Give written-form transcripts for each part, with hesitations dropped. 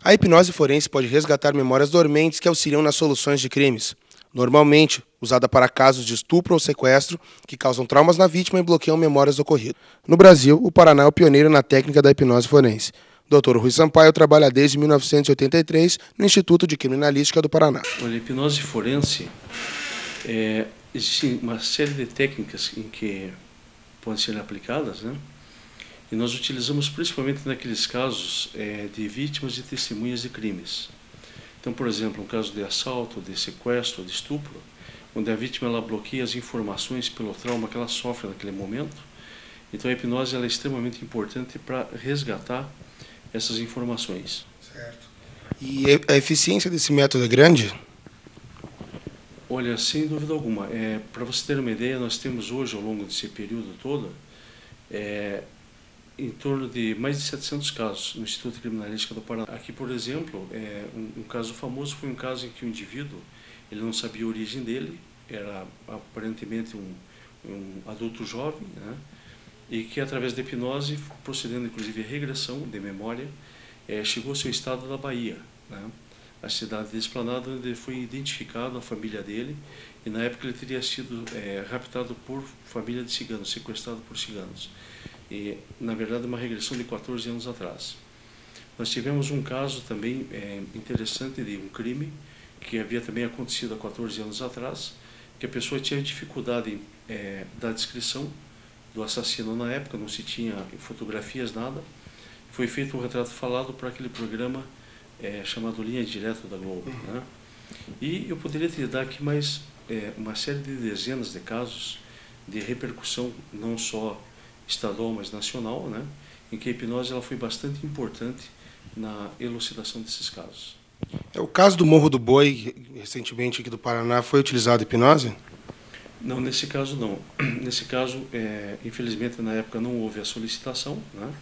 A hipnose forense pode resgatar memórias dormentes que auxiliam nas soluções de crimes. Normalmente, usada para casos de estupro ou sequestro que causam traumas na vítima e bloqueiam memórias do ocorrido. No Brasil, o Paraná é o pioneiro na técnica da hipnose forense. Dr. Rui Sampaio trabalha desde 1983 no Instituto de Criminalística do Paraná. Olha, a hipnose forense, existe uma série de técnicas em que podem ser aplicadas, né? E nós utilizamos principalmente naqueles casos de vítimas e testemunhas de crimes. Então, por exemplo, um caso de assalto, de sequestro, de estupro, onde a vítima ela bloqueia as informações pelo trauma que ela sofre naquele momento. Então, a hipnose ela é extremamente importante para resgatar essas informações. Certo. E a eficiência desse método é grande? Olha, sem dúvida alguma. Para você ter uma ideia, nós temos hoje, ao longo desse período todo, em torno de mais de 700 casos no Instituto de Criminalística do Paraná. Aqui, por exemplo, um caso famoso foi um caso em que o indivíduo ele não sabia a origem dele, era aparentemente um adulto jovem, né? E que através da hipnose, procedendo inclusive a regressão de memória, chegou ao seu estado da Bahia, né? A cidade de Esplanada, onde foi identificado a família dele, e na época ele teria sido raptado por família de ciganos, sequestrado por ciganos. E, na verdade, uma regressão de 14 anos atrás. Nós tivemos um caso também interessante de um crime que havia também acontecido há 14 anos atrás, que a pessoa tinha dificuldade da descrição do assassino na época, não se tinha fotografias, nada. Foi feito um retrato falado para aquele programa chamado Linha Direta da Globo, né? E eu poderia te dar aqui mais uma série de dezenas de casos de repercussão, não só estadual, mas nacional, né? Em que a hipnose ela foi bastante importante na elucidação desses casos. O caso do Morro do Boi, recentemente aqui do Paraná, foi utilizado hipnose? Não, nesse caso não. Nesse caso, infelizmente, na época não houve a solicitação, né?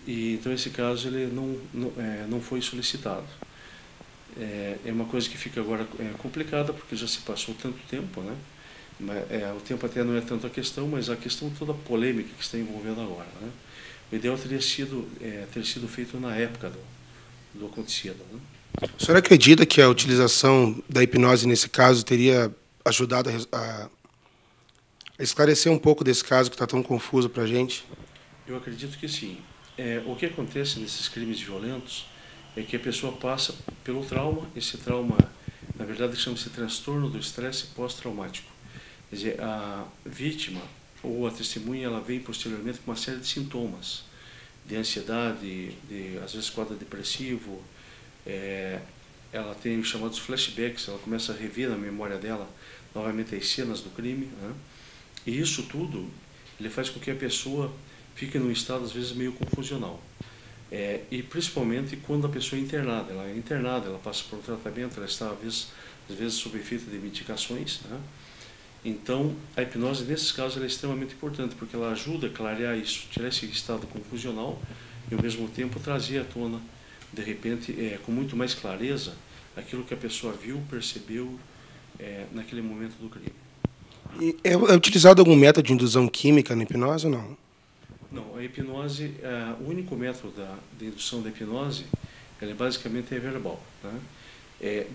E então esse caso ele não foi solicitado. É uma coisa que fica agora complicada, porque já se passou tanto tempo, né? O tempo até não é tanto a questão, mas a questão toda a polêmica que está envolvendo agora, né? O ideal teria sido ter sido feito na época do acontecido, né? O senhor acredita que a utilização da hipnose nesse caso teria ajudado a esclarecer um pouco desse caso que está tão confuso para a gente? Eu acredito que sim. O que acontece nesses crimes violentos é que a pessoa passa pelo trauma. Esse trauma, na verdade, chama-se transtorno do estresse pós-traumático. Quer dizer, a vítima ou a testemunha ela vem posteriormente com uma série de sintomas de ansiedade, às vezes quadro depressivo. Ela tem os chamados flashbacks, ela começa a rever na memória dela novamente as cenas do crime, né? E isso tudo ele faz com que a pessoa fique num estado às vezes meio confusional. E principalmente quando a pessoa é internada. Ela é internada, ela passa por um tratamento, ela está às vezes sob efeito de medicações, né? Então, a hipnose, nesses casos, ela é extremamente importante, porque ela ajuda a clarear isso, tirar esse estado confusional e, ao mesmo tempo, trazer à tona, de repente, com muito mais clareza, aquilo que a pessoa viu, percebeu naquele momento do crime. E é utilizado algum método de indução química na hipnose ou não? Não, a hipnose, o único método de indução da hipnose, ela basicamente é verbal, né?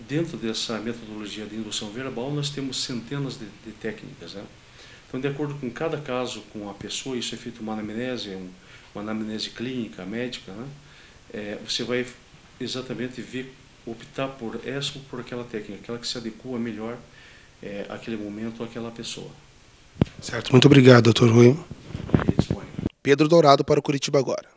Dentro dessa metodologia de indução verbal, nós temos centenas de técnicas, né? Então, de acordo com cada caso, com a pessoa, isso é feito uma anamnese clínica, médica, né? Você vai exatamente optar por essa ou por aquela técnica, aquela que se adequa melhor àquele momento ou àquela pessoa. Certo, muito obrigado, Dr. Rui. E dispõe. Pedro Dourado para o Curitiba Agora.